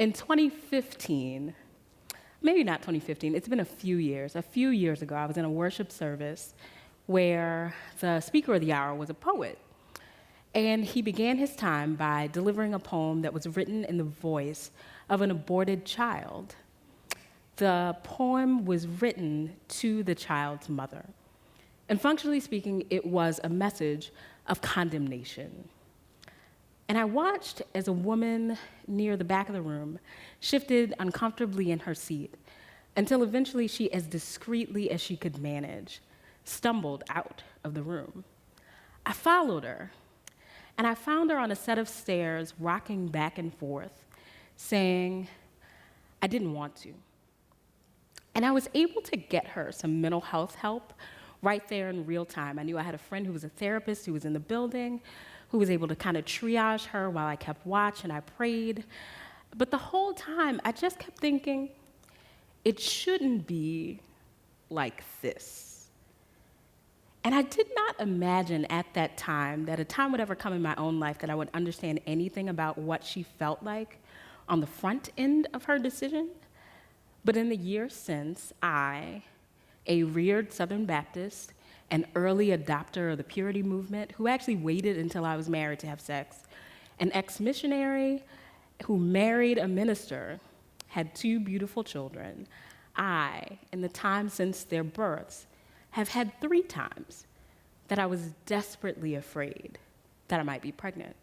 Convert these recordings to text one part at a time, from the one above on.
In 2015, maybe not 2015, it's been a few years ago, I was in a worship service where the speaker of the hour was a poet. And he began his time by delivering a poem that was written in the voice of an aborted child. The poem was written to the child's mother. And functionally speaking, it was a message of condemnation. And I watched as a woman near the back of the room shifted uncomfortably in her seat until eventually she, as discreetly as she could manage, stumbled out of the room. I followed her, and I found her on a set of stairs rocking back and forth, saying, "I didn't want to." And I was able to get her some mental health help right there in real time. I knew I had a friend who was a therapist who was in the building, who was able to kind of triage her while I kept watch and I prayed. But the whole time, I just kept thinking, it shouldn't be like this. And I did not imagine at that time that a time would ever come in my own life that I would understand anything about what she felt like on the front end of her decision. But in the years since, I, a reared Southern Baptist, an early adopter of the purity movement, who actually waited until I was married to have sex, an ex-missionary who married a minister, had 2 beautiful children, I, in the time since their births, have had 3 times that I was desperately afraid that I might be pregnant.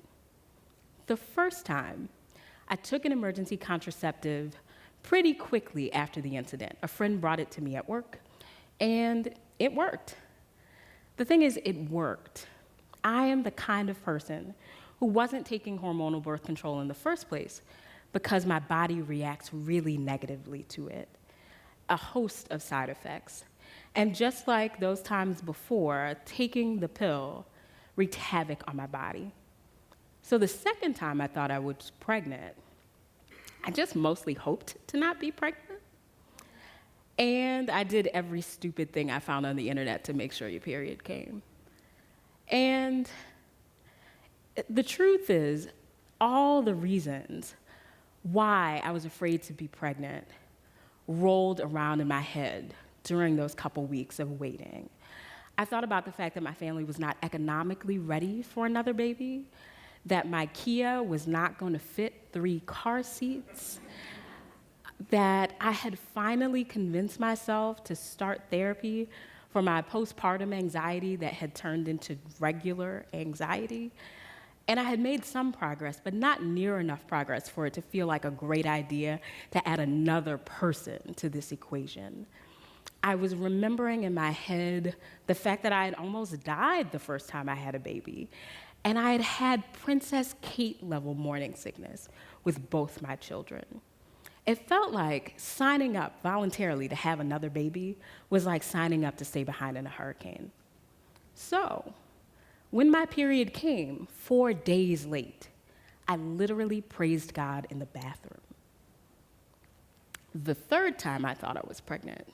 The first time, I took an emergency contraceptive pretty quickly after the incident. A friend brought it to me at work, and it worked. The thing is, it worked. I am the kind of person who wasn't taking hormonal birth control in the first place because my body reacts really negatively to it. A host of side effects. And just like those times before, taking the pill wreaked havoc on my body. So the second time I thought I was pregnant, I just mostly hoped to not be pregnant. And I did every stupid thing I found on the internet to make sure your period came. And the truth is, all the reasons why I was afraid to be pregnant rolled around in my head during those couple weeks of waiting. I thought about the fact that my family was not economically ready for another baby, that my Kia was not going to fit 3 car seats, that I had finally convinced myself to start therapy for my postpartum anxiety that had turned into regular anxiety. And I had made some progress, but not near enough progress for it to feel like a great idea to add another person to this equation. I was remembering in my head the fact that I had almost died the first time I had a baby, and I had had Princess Kate level morning sickness with both my children. It felt like signing up voluntarily to have another baby was like signing up to stay behind in a hurricane. So, when my period came 4 days late, I literally praised God in the bathroom. The third time I thought I was pregnant,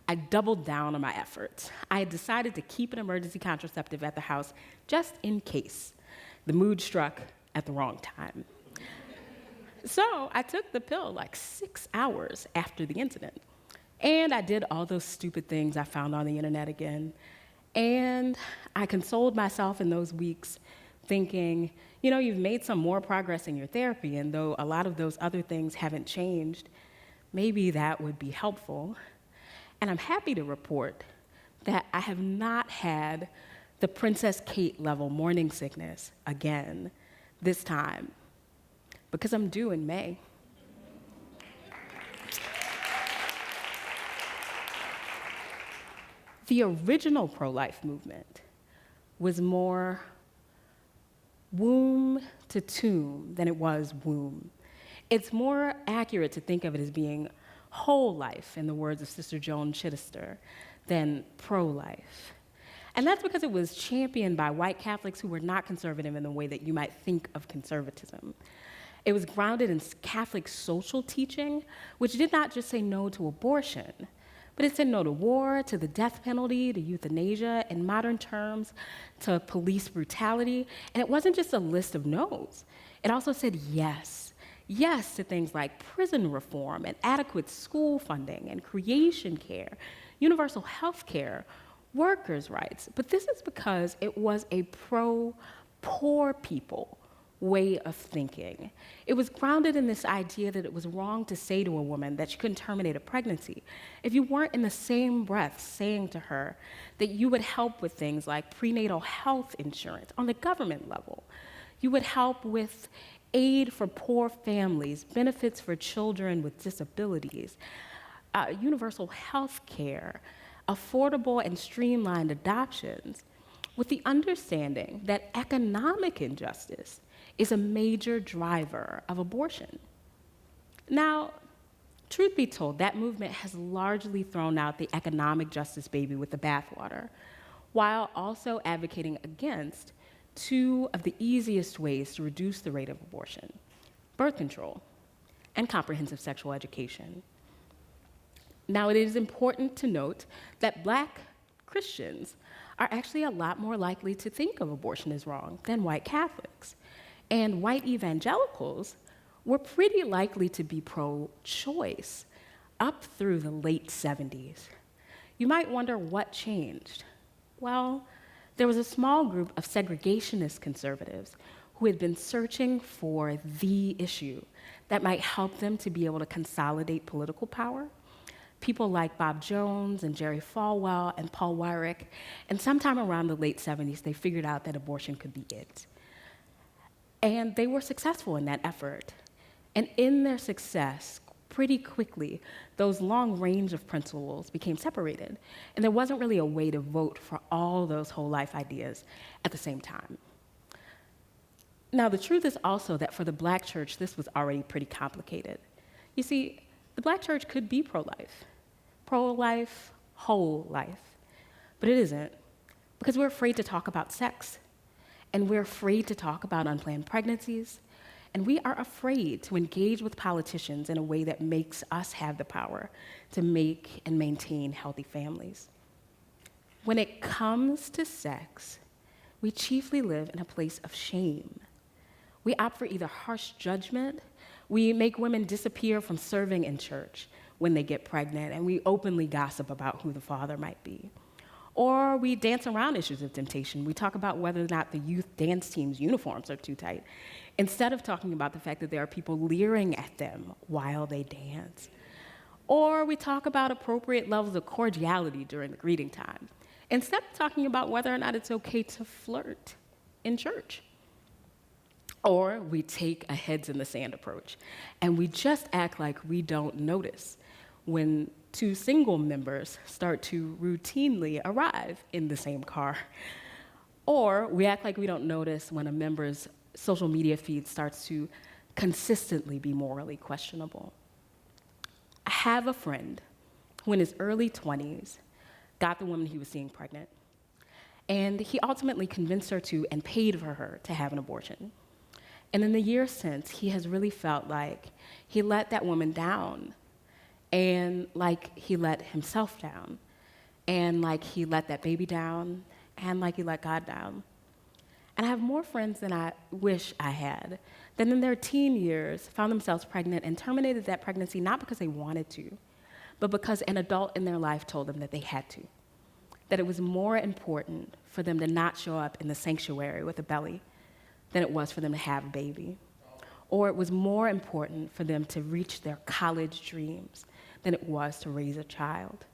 I doubled down on my efforts. I had decided to keep an emergency contraceptive at the house just in case. The mood struck at the wrong time. So I took the pill like 6 hours after the incident. And I did all those stupid things I found on the internet again. And I consoled myself in those weeks thinking, you know, you've made some more progress in your therapy, and though a lot of those other things haven't changed, maybe that would be helpful. And I'm happy to report that I have not had the Princess Kate level morning sickness again this time, because I'm due in May. The original pro-life movement was more womb to tomb than it was womb. It's more accurate to think of it as being whole life, in the words of Sister Joan Chittister, than pro-life. And that's because it was championed by white Catholics who were not conservative in the way that you might think of conservatism. It was grounded in Catholic social teaching, which did not just say no to abortion, but it said no to war, to the death penalty, to euthanasia, in modern terms, to police brutality. And it wasn't just a list of no's. It also said yes. Yes to things like prison reform and adequate school funding and creation care, universal health care, workers' rights. But this is because it was a pro-poor people way of thinking. It was grounded in this idea that it was wrong to say to a woman that she couldn't terminate a pregnancy if you weren't in the same breath saying to her that you would help with things like prenatal health insurance on the government level. You would help with aid for poor families, benefits for children with disabilities, universal health care, affordable and streamlined adoptions, with the understanding that economic injustice is a major driver of abortion. Now, truth be told, that movement has largely thrown out the economic justice baby with the bathwater, while also advocating against two of the easiest ways to reduce the rate of abortion: birth control and comprehensive sexual education. Now, it is important to note that Black Christians are actually a lot more likely to think of abortion as wrong than white Catholics. And white evangelicals were pretty likely to be pro-choice up through the late 70s. You might wonder what changed. Well, there was a small group of segregationist conservatives who had been searching for the issue that might help them to be able to consolidate political power. People like Bob Jones and Jerry Falwell and Paul Weyrich, and sometime around the late 70s, they figured out that abortion could be it. And they were successful in that effort. And in their success, pretty quickly, those long range of principles became separated. And there wasn't really a way to vote for all those whole life ideas at the same time. Now, the truth is also that for the Black church, this was already pretty complicated. You see, the Black church could be pro-life, whole life, but it isn't, because we're afraid to talk about sex, and we're afraid to talk about unplanned pregnancies, and we are afraid to engage with politicians in a way that makes us have the power to make and maintain healthy families. When it comes to sex, we chiefly live in a place of shame. We opt for either harsh judgment, we make women disappear from serving in church when they get pregnant, and we openly gossip about who the father might be. Or we dance around issues of temptation. We talk about whether or not the youth dance team's uniforms are too tight, instead of talking about the fact that there are people leering at them while they dance. Or we talk about appropriate levels of cordiality during the greeting time, instead of talking about whether or not it's okay to flirt in church. Or we take a heads in the sand approach, and we just act like we don't notice when two single members start to routinely arrive in the same car. Or we act like we don't notice when a member's social media feed starts to consistently be morally questionable. I have a friend who in his early 20s got the woman he was seeing pregnant, and he ultimately convinced her to and paid for her to have an abortion. And in the years since, he has really felt like he let that woman down, and like he let himself down, and like he let that baby down, and like he let God down. And I have more friends than I wish I had that in their teen years found themselves pregnant and terminated that pregnancy not because they wanted to, but because an adult in their life told them that they had to, that it was more important for them to not show up in the sanctuary with a belly than it was for them to have a baby. Or it was more important for them to reach their college dreams than it was to raise a child.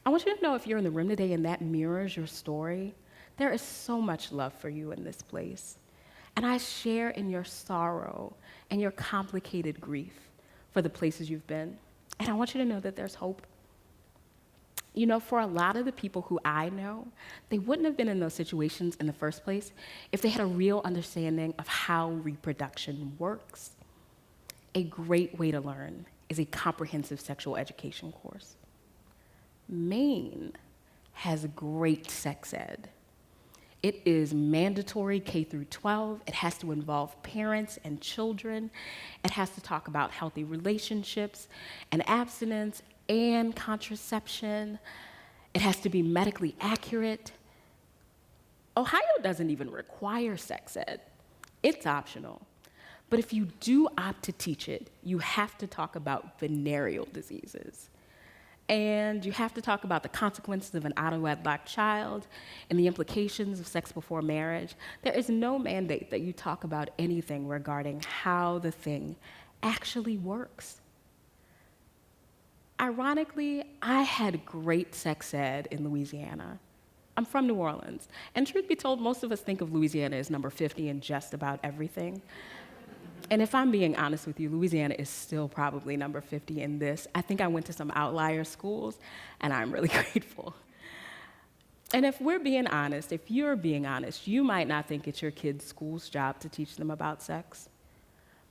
I want you to know, if you're in the room today and that mirrors your story, there is so much love for you in this place. And I share in your sorrow and your complicated grief for the places you've been. And I want you to know that there's hope. You know, for a lot of the people who I know, they wouldn't have been in those situations in the first place if they had a real understanding of how reproduction works. A great way to learn is a comprehensive sexual education course. Maine has great sex ed. It is mandatory K through 12. It has to involve parents and children. It has to talk about healthy relationships and abstinence and contraception. It has to be medically accurate. Ohio doesn't even require sex ed. It's optional. But if you do opt to teach it, you have to talk about venereal diseases. And you have to talk about the consequences of an out-of-wedlock child and the implications of sex before marriage. There is no mandate that you talk about anything regarding how the thing actually works. Ironically, I had great sex ed in Louisiana. I'm from New Orleans, and truth be told, most of us think of Louisiana as number 50 in just about everything. And if I'm being honest with you, Louisiana is still probably number 50 in this. I think I went to some outlier schools, and I'm really grateful. And if we're being honest, if you're being honest, you might not think it's your kid's school's job to teach them about sex,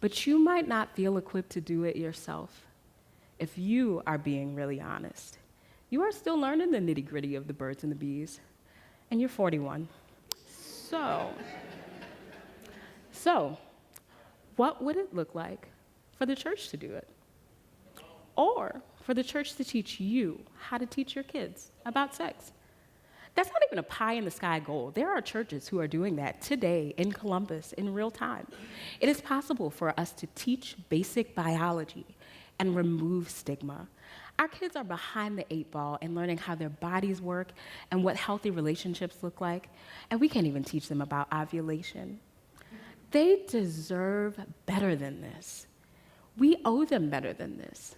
but you might not feel equipped to do it yourself. If you are being really honest, you are still learning the nitty-gritty of the birds and the bees, and you're 41. So, what would it look like for the church to do it? Or for the church to teach you how to teach your kids about sex? That's not even a pie-in-the-sky goal. There are churches who are doing that today in Columbus in real time. It is possible for us to teach basic biology and remove stigma. Our kids are behind the 8 ball in learning how their bodies work and what healthy relationships look like, and we can't even teach them about ovulation. They deserve better than this. We owe them better than this,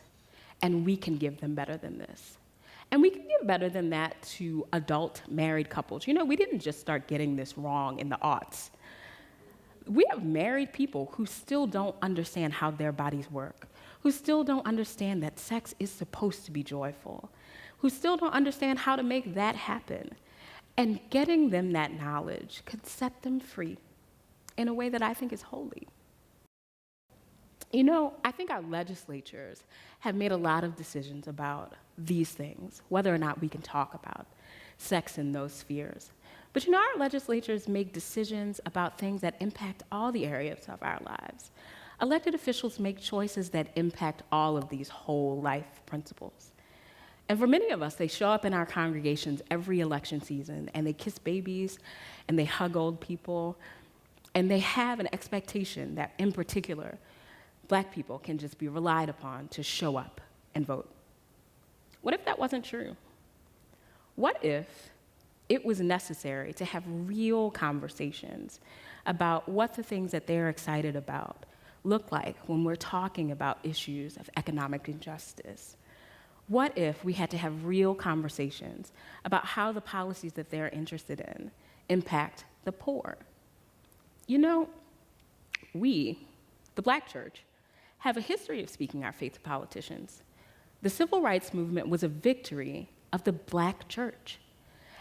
and we can give them better than this. And we can give better than that to adult married couples. You know, we didn't just start getting this wrong in the aughts. We have married people who still don't understand how their bodies work, who still don't understand that sex is supposed to be joyful, who still don't understand how to make that happen. And getting them that knowledge could set them free in a way that I think is holy. You know, I think our legislatures have made a lot of decisions about these things, whether or not we can talk about sex in those spheres. But you know, our legislatures make decisions about things that impact all the areas of our lives. Elected officials make choices that impact all of these whole life principles. And for many of us, they show up in our congregations every election season, and they kiss babies, and they hug old people, and they have an expectation that, in particular, Black people can just be relied upon to show up and vote. What if that wasn't true? What if it was necessary to have real conversations about what the things that they're excited about look like when we're talking about issues of economic injustice? What if we had to have real conversations about how the policies that they're interested in impact the poor? You know, we, the Black church, have a history of speaking our faith to politicians. The civil rights movement was a victory of the Black church.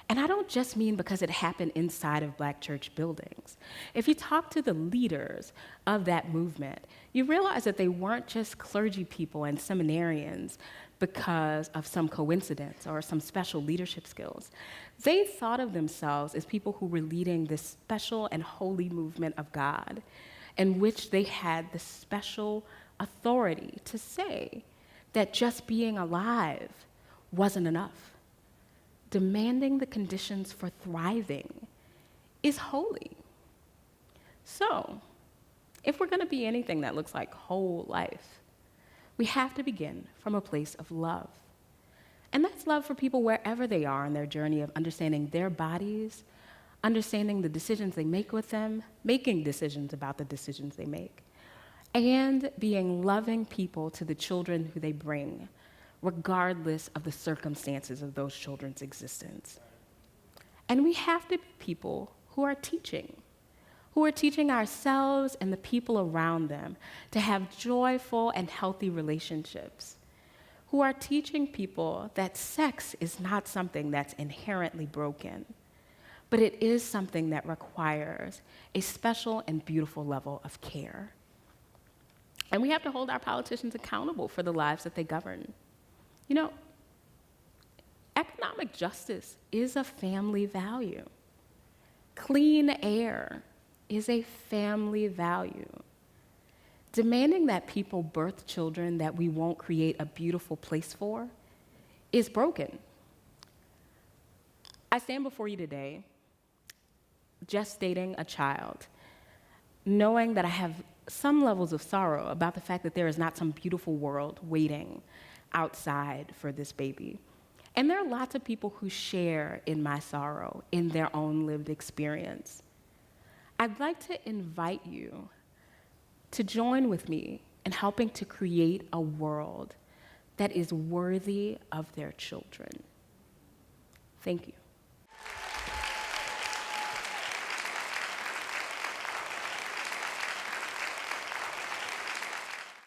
And I don't just mean because it happened inside of Black church buildings. If you talk to the leaders of that movement, you realize that they weren't just clergy people and seminarians because of some coincidence or some special leadership skills. They thought of themselves as people who were leading this special and holy movement of God, in which they had the special authority to say that just being alive wasn't enough. Demanding the conditions for thriving is holy. So, if we're going to be anything that looks like whole life, we have to begin from a place of love. And that's love for people wherever they are in their journey of understanding their bodies, understanding the decisions they make with them, making decisions about the decisions they make, and being loving people to the children who they bring, regardless of the circumstances of those children's existence. And we have to be people who are teaching ourselves and the people around them to have joyful and healthy relationships, who are teaching people that sex is not something that's inherently broken, but it is something that requires a special and beautiful level of care. And we have to hold our politicians accountable for the lives that they govern. You know, economic justice is a family value. Clean air is a family value. Demanding that people birth children that we won't create a beautiful place for is broken. I stand before you today, gestating a child, knowing that I have some levels of sorrow about the fact that there is not some beautiful world waiting outside for this baby. And there are lots of people who share in my sorrow in their own lived experience. I'd like to invite you to join with me in helping to create a world that is worthy of their children. Thank you.